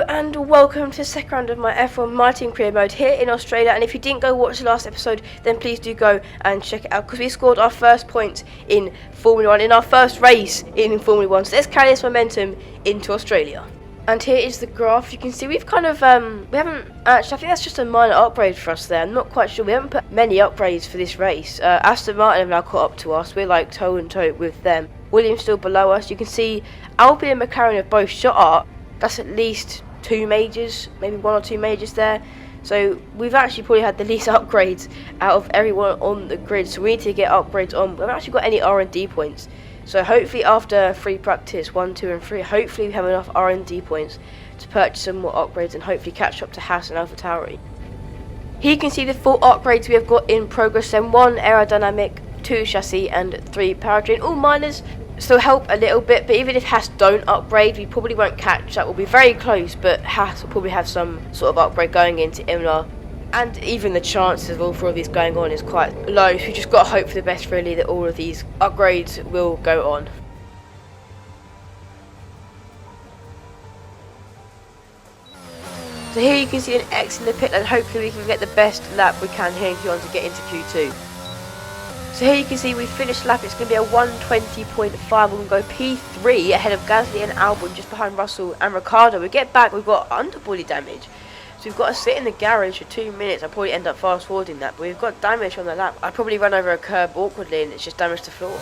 and welcome to the second round of my F1 MyTeam career mode here in Australia. And if you didn't go watch the last episode, then please do go and check it out, because we scored our first points in Formula 1, in our first race in Formula 1. So let's carry this momentum into Australia. And here is the graph. You can see we've kind of, we haven't actually, I think that's just a minor upgrade for us there. I'm not quite sure. We haven't put many upgrades for this race. Aston Martin have now caught up to us. We're like toe and toe with them. Williams still below us. You can see Alpine and McLaren have both shot up. That's at least 2 majors, maybe 1 or 2 majors there. So we've actually probably had the least upgrades out of everyone on the grid. So we need to get upgrades on. We haven't actually got any R&D points. So hopefully after free practice 1, 2 and 3, hopefully we have enough R&D points to purchase some more upgrades and hopefully catch up to Haas and AlphaTauri. Here you can see the 4 upgrades we have got in progress. Then 1 aerodynamic, 2 chassis and 3 powertrain. All minors still help a little bit, but even if Haas don't upgrade, we probably won't catch that. We'll be very close, but Haas will probably have some sort of upgrade going into Imola. And even the chances of all 4 of these going on is quite low, so we just got to hope for the best really, that all of these upgrades will go on. So here you can see an X in the pit, and hopefully we can get the best lap we can here in Q1 to get into Q2. So here you can see we finished lap. It's going to be a 1:20.5. We're going to go P3 ahead of Gasly and Albon, just behind Russell and Ricciardo. We get back, we've got underbody damage. So we've got to sit in the garage for 2 minutes. I'll probably end up fast forwarding that, but we've got damage on the lap. I probably run over a curb awkwardly and it's just damaged the floor.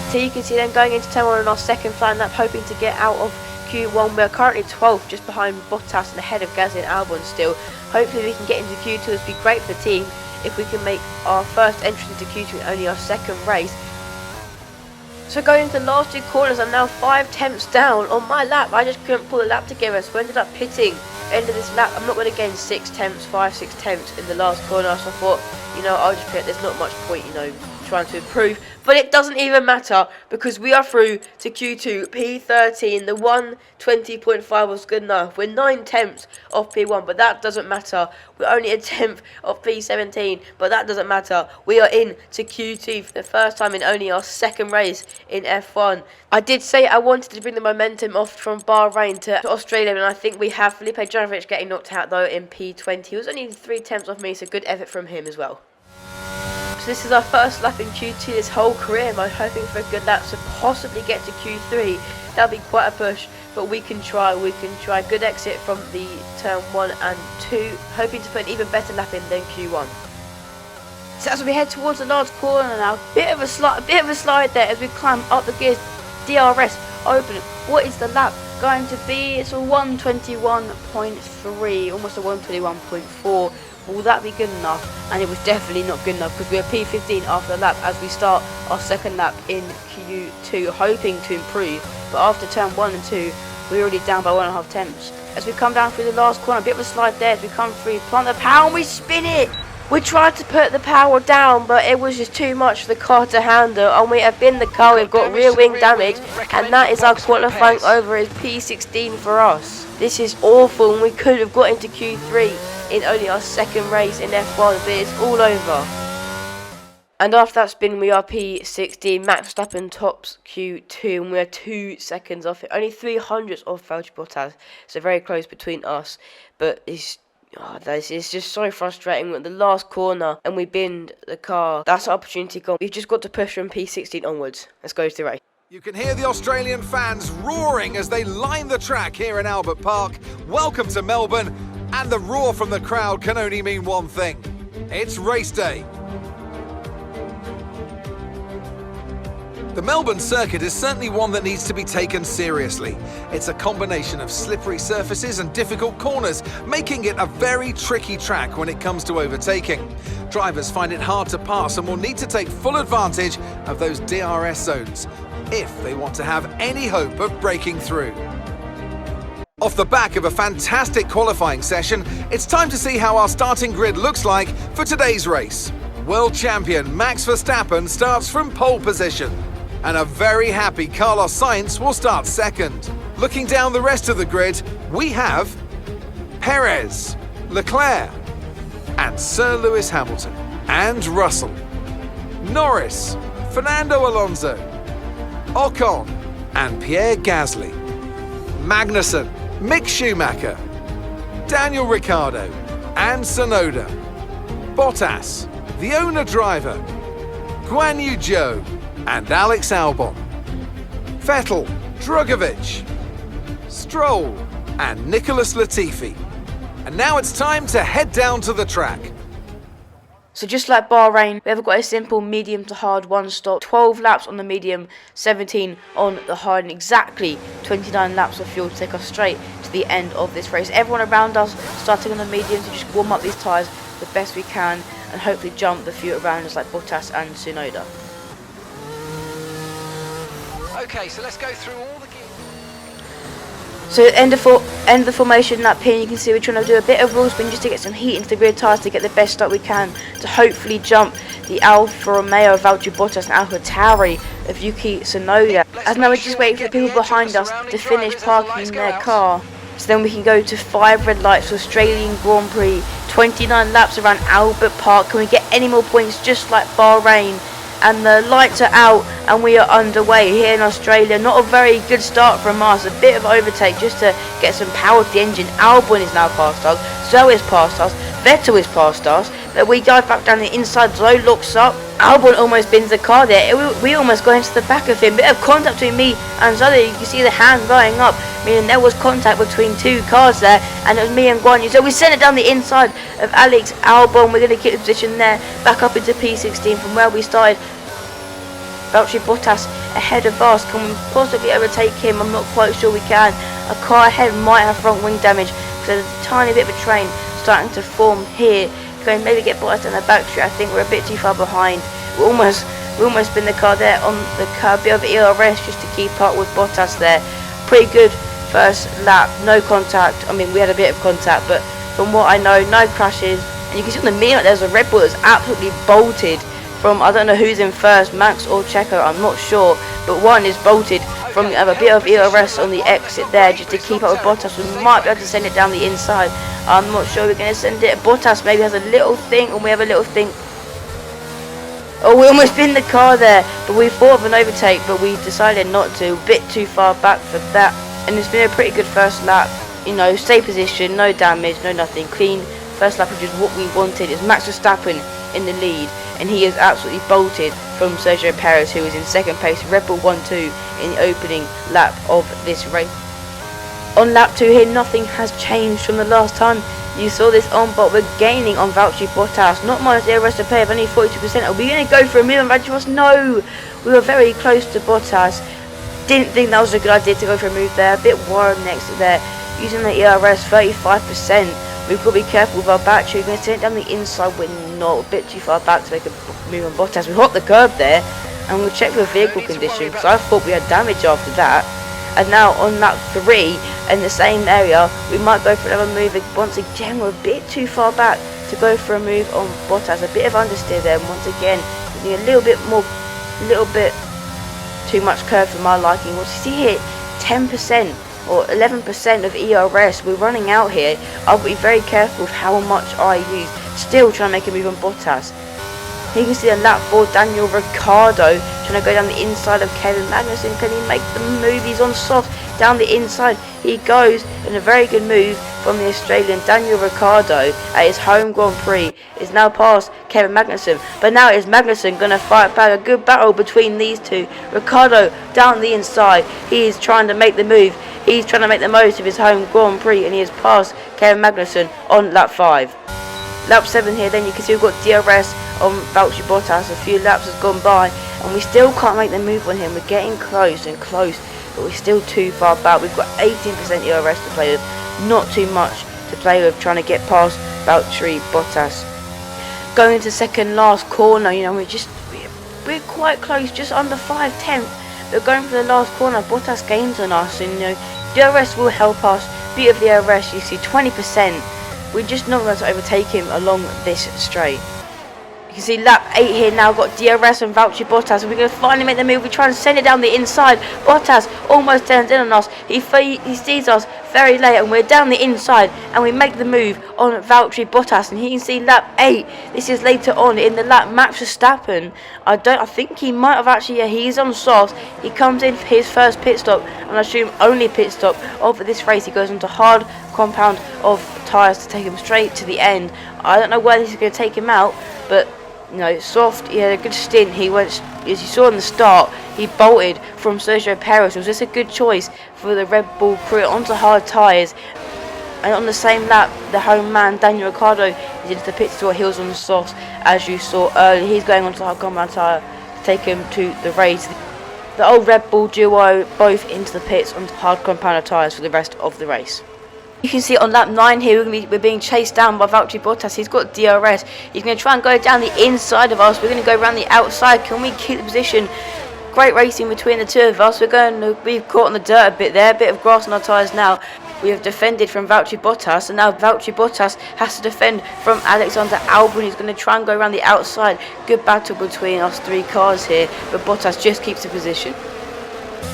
So you can see them going into turn 1 on our second flying lap, hoping to get out of Q1. We're currently 12th, just behind Bottas and ahead of Gasly and Albon still. Hopefully we can get into Q2. It'd be great for the team if we can make our first entry into Q2 in only our second race. So going into the last 2 corners, I'm now 5 tenths down on my lap. I just couldn't pull the lap together, so I ended up pitting end of this lap. I'm not going to gain 6 tenths, 5-6 tenths in the last corner, so I thought, I'll just pit. There's not much point, trying to improve, but it doesn't even matter because we are through to Q2 P13. The 1:20.5 was good enough. We're 9 tenths off P1, but that doesn't matter. We're only a tenth off P17, but that doesn't matter. We are in to Q2 for the first time in only our second race in F1. I did say I wanted to bring the momentum off from Bahrain to Australia, and I think we have. Felipe Drugovich getting knocked out though in P20. He was only 3 tenths off me, so good effort from him as well. So this is our first lap in Q2 this whole career. I'm hoping for a good lap to possibly get to Q3. That'll be quite a push, but we can try. Good exit from the turn 1 and 2, hoping to put an even better lap in than Q1. So as we head towards the last corner now, bit of a slide there as we climb up the gears. DRS open. What is the lap going to be? It's a 1:21.3, almost a 1:21.4. Will that be good enough? And it was definitely not good enough, because we are P15 after the lap as we start our second lap in Q2, hoping to improve. But after turn 1 and 2, we're already down by 1.5 tenths. As we come down through the last corner, a bit of a slide there as we come through, plant the power and we spin it! We tried to put the power down, but it was just too much for the car to handle, and we have been the car. We've got rear wing damage, and that is our qualifying over as P16 for us. This is awful, and we could have got into Q3 in only our second race in F1, but it's all over. And after that spin, we are P16. Max Verstappen tops Q2, and we are 2 seconds off it. Only 300ths off Valtteri Bottas, so very close between us, but it's just so frustrating. We're at the last corner and we binned the car. That's our opportunity gone. We've just got to push from P16 onwards. Let's go to the race. You can hear the Australian fans roaring as they line the track here in Albert Park. Welcome to Melbourne, and the roar from the crowd can only mean one thing. It's race day. The Melbourne circuit is certainly one that needs to be taken seriously. It's a combination of slippery surfaces and difficult corners, making it a very tricky track when it comes to overtaking. Drivers find it hard to pass and will need to take full advantage of those DRS zones if they want to have any hope of breaking through. Off the back of a fantastic qualifying session, it's time to see how our starting grid looks like for today's race. World champion Max Verstappen starts from pole position, and a very happy Carlos Sainz will start second. Looking down the rest of the grid, we have Perez, Leclerc, and Sir Lewis Hamilton, and Russell, Norris, Fernando Alonso, Ocon, and Pierre Gasly, Magnussen, Mick Schumacher, Daniel Ricciardo and Tsunoda, Bottas, the owner-driver, Guan Yu Zhou and Alex Albon, Vettel, Drugovich, Stroll and Nicholas Latifi. And now it's time to head down to the track. So just like Bahrain, we have got a simple medium to hard one stop, 12 laps on the medium, 17 on the hard, and exactly 29 laps of fuel to take us straight to the end of this race. Everyone around us starting on the medium to just warm up these tyres the best we can and hopefully jump the few around us like Bottas and Tsunoda. Okay, so let's go through all the gears. So end of the formation lap here, you can see we're trying to do a bit of wheel spin just to get some heat into the rear tyres to get the best start we can to hopefully jump the Alfa Romeo of Valtteri Bottas and Alfa Tauri of Yuki Tsunoda. As now we're just waiting for the people behind us to finish parking their car. So then we can go to 5 red lights for Australian Grand Prix, 29 laps around Albert Park. Can we get any more points just like Bahrain? And the lights are out and we are underway here in Australia. Not a very good start from us, a bit of overtake just to get some power to the engine. Albon is now past us, Zoe is past us, Vettel is past us, but we dive back down the inside. Zoe looks up, Albon almost bins the car there. We almost got into the back of him. Bit of contact between me and Zoe. You can see the hand going up, meaning there was contact between two cars there, and it was me and Guan Yu. So we sent it down the inside of Alex Albon. We're going to keep the position there, back up into P16 from where we started. Valtteri Bottas ahead of us. Can we possibly overtake him? I'm not quite sure we can. A car ahead might have front wing damage because there's a tiny bit of a train starting to form here. Can we maybe get Bottas down the back straight? I think we're a bit too far behind. We almost spin the car there on the curb. Bit of ERS just to keep up with Bottas there. Pretty good first lap. No contact. I mean, we had a bit of contact, but from what I know, no crashes. And you can see on the mirror there's a Red Bull that's absolutely bolted from, I don't know who's in first, Max or Checo, I'm not sure, but one is bolted from the other. Bit of ERS on the exit there just to keep up with Bottas. We might be able to send it down the inside. I'm not sure we're going to send it. Bottas maybe has a little thing, and we have a little thing. Oh, we almost pinned the car there, but we thought of an overtake, but we decided not to. A bit too far back for that, and it's been a pretty good first lap. You know, stay position, no damage, no nothing, clean first lap, which is what we wanted. It's Max Verstappen in the lead, and he is absolutely bolted from Sergio Perez, who is in second place. Red Bull 1-2 in the opening lap of this race. On lap 2 here, nothing has changed from the last time you saw this on, but we're gaining on Valtteri Bottas. Not much ERS to play of only 42%. Are we going to go for a move on Valtteri Bottas? No! We were very close to Bottas. Didn't think that was a good idea to go for a move there. A bit worried next to there. Using the ERS 35%. We've got to be careful with our battery. We're going to send it down the inside. We're not a bit too far back to make a move on Bottas. We hit the curb there, and we'll check the vehicle condition because I thought we had damage after that. And now on lap 3 in the same area, we might go for another move. Once again, we're a bit too far back to go for a move on Bottas. A bit of understeer there, and once again, using a little bit too much curve for my liking. What you see here, 10%. Or 11% of ERS. We're running out here. I'll be very careful with how much I use. Still trying to make a move on Bottas. Here you can see on lap 4, Daniel Ricciardo trying to go down the inside of Kevin Magnussen. Can he make the move? He's on soft down the inside. He goes in a very good move from the Australian. Daniel Ricciardo at his home Grand Prix is now past Kevin Magnussen. But now is Magnussen going to fight back? A good battle between these two. Ricciardo down the inside. He is trying to make the move. He's trying to make the most of his home Grand Prix, and he has passed Kevin Magnussen on lap 5. Lap 7 here, then you can see we've got DRS on Valtteri Bottas. A few laps has gone by, and we still can't make the move on him. We're getting close and close, but we're still too far back. We've got 18% ERS to play with, not too much to play with, trying to get past Valtteri Bottas. Going to second last corner, you know, we're quite close, just under 5/10. We're going for the last corner. Bottas gains on us, and you know, DRS will help us. Bit of the DRS, you see 20%. We're just not going to overtake him along this straight. You can see lap 8 here now, got DRS and Valtteri Bottas, and we're going to finally make the move. We try and send it down the inside. Bottas almost turns in on us. He sees us very late, and we're down the inside, and we make the move on Valtteri Bottas. And here you can see lap 8. This is later on in the lap. Max Verstappen, I think he might have actually, yeah, he's on softs. He comes in for his first pit stop, and I assume only pit stop of this race. He goes into hard compound of tyres to take him straight to the end. I don't know where this is going to take him out, but you know, Soft, he had a good stint. He went, as you saw in the start, he bolted from Sergio Perez. It was just a good choice for the Red Bull crew onto hard tyres. And on the same lap, the home man, Daniel Ricciardo, is into the pits to heels on the softs, as you saw earlier. He's going onto the hard compound tyre to take him to the race. The old Red Bull duo both into the pits onto hard compound tyres for the rest of the race. You can see on lap 9 here, we're being chased down by Valtteri Bottas. He's got DRS. He's going to try and go down the inside of us. We're going to go around the outside. Can we keep the position? Great racing between the two of us. We're going to be caught on the dirt a bit there. A bit of grass on our tyres now. We have defended from Valtteri Bottas, and now Valtteri Bottas has to defend from Alexander Albon. He's going to try and go around the outside. Good battle between us 3 cars here, but Bottas just keeps the position.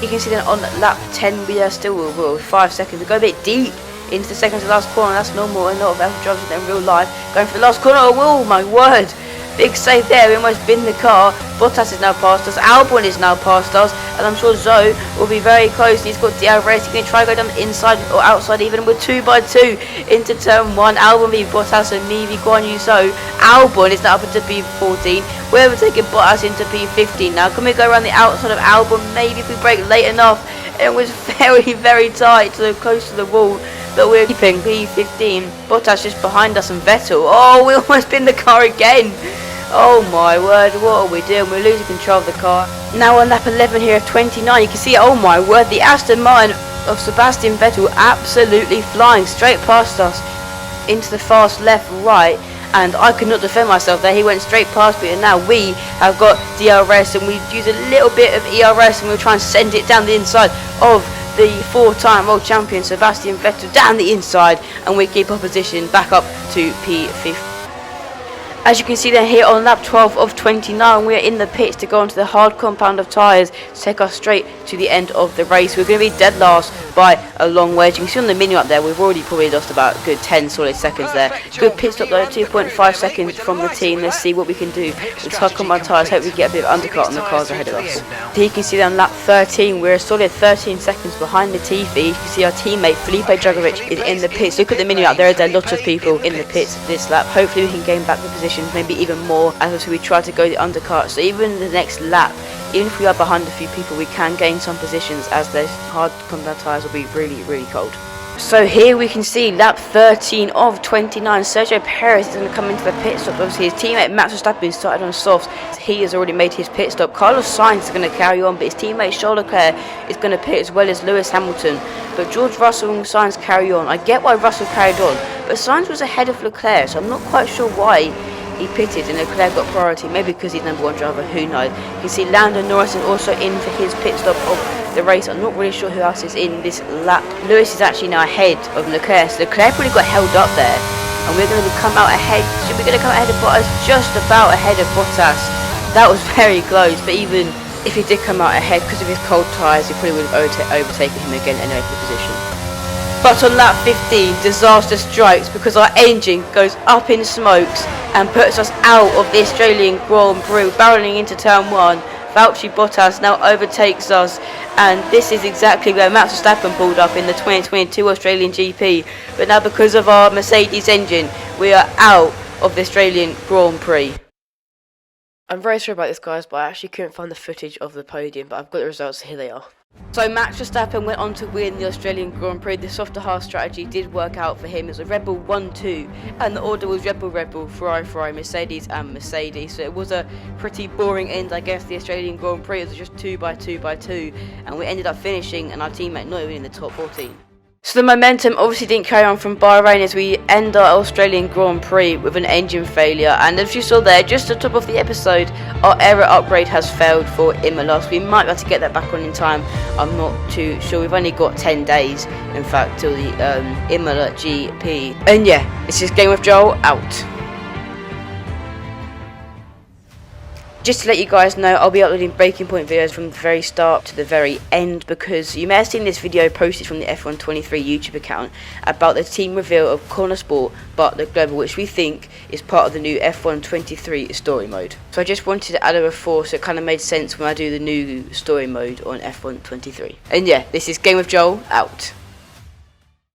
You can see that on lap 10 we are still 5 seconds. We go a bit deep into the second to last corner. That's normal. A lot of F1 drivers in real life going for the last corner. Oh my word! Big save there. We almost binned the car. Bottas is now past us. Albon is now past us, and I'm sure Zoe will be very close. He's got DRS. He's going to try and go down the inside or outside. Even we're 2 by 2 into turn 1. Albon v Bottas and me v Guan Yu Zhou. Albon is now up into P14. We're taking Bottas into P15 now. Can we go around the outside of Albon? Maybe if we brake late enough. It was very tight, close to the wall. But we're keeping P15. Bottas just behind us and Vettel. Oh, we almost binned the car again. Oh my word, what are we doing? We're losing control of the car. Now on lap 11 here of 29, you can see, oh my word, the Aston Martin of Sebastian Vettel absolutely flying straight past us into the fast left, right. And I could not defend myself there. He went straight past me, and now we have got DRS, and we use a little bit of ERS, and we'll try and send it down the inside of the 4-time world champion Sebastian Vettel down the inside, and we keep our position back up to P15. As you can see then here on lap 12 of 29, we are in the pits to go onto the hard compound of tyres to take us straight to the end of the race. We're going to be dead last by a long way. As you can see on the menu up there, we've already probably lost about a good 10 solid seconds there. Good pit stop though, 2.5 seconds from the team. Let's see what we can do with hard compound tyres. Hope we get a bit of undercut on the cars ahead of us. Here you can see on lap 13, we're a solid 13 seconds behind the TV. You can see our teammate Felipe Drugovich is in the pits. Look at the menu up there. There's a lot of people in the pits this lap. Hopefully we can gain back the position, maybe even more, as we try to go the undercut. So even the next lap, even if we are behind a few people, we can gain some positions, as those hard compound tyres will be really cold. So here we can see lap 13 of 29. Sergio Perez is going to come into the pit stop. Obviously his teammate Max Verstappen started on softs. He has already made his pit stop. Carlos Sainz is going to carry on, but his teammate Charles Leclerc is going to pit, as well as Lewis Hamilton. But George Russell and Sainz carry on. I get why Russell carried on, but Sainz was ahead of Leclerc, so I'm not quite sure why he pitted and Leclerc got priority. Maybe because he's #1 driver, who knows. You can see Lando Norris is also in for his pit stop of the race. I'm not really sure who else is in this lap. Lewis is actually now ahead of Leclerc, so Leclerc probably got held up there, and we're going to come out ahead. Should we going to come ahead of Bottas? Just about ahead of Bottas. That was very close, but even if he did come out ahead because of his cold tyres, he probably would have overtaken him again anyway for the position. But on lap 15, disaster strikes because our engine goes up in smokes and puts us out of the Australian Grand Prix, barreling into turn 1. Valtteri Bottas now overtakes us, and this is exactly where Max Verstappen pulled up in the 2022 Australian GP. But now, because of our Mercedes engine, we are out of the Australian Grand Prix. I'm very sorry about this, guys, but I actually couldn't find the footage of the podium, but I've got the results. Here they are. So Max Verstappen went on to win the Australian Grand Prix. The softer half strategy did work out for him. It was a Red Bull 1-2, and the order was Red Bull, Ferrari, Mercedes and Mercedes. So it was a pretty boring end, I guess, the Australian Grand Prix. It was just 2 by 2 by 2, and we ended up finishing and our teammate not even in the top 14. So the momentum obviously didn't carry on from Bahrain as we end our Australian Grand Prix with an engine failure. And as you saw there, just at the top of the episode, our aero upgrade has failed for Imola. So we might be able to get that back on in time. I'm not too sure. We've only got 10 days, in fact, till the Imola GP. And yeah, this is Game with Joel out. Just to let you guys know, I'll be uploading breaking point videos from the very start to the very end, because you may have seen this video posted from the F123 YouTube account about the team reveal of Corner Sport but the Global, which we think is part of the new F123 story mode. So I just wanted to add a before, so it kind of made sense when I do the new story mode on F123. And yeah, this is Game with Joel out.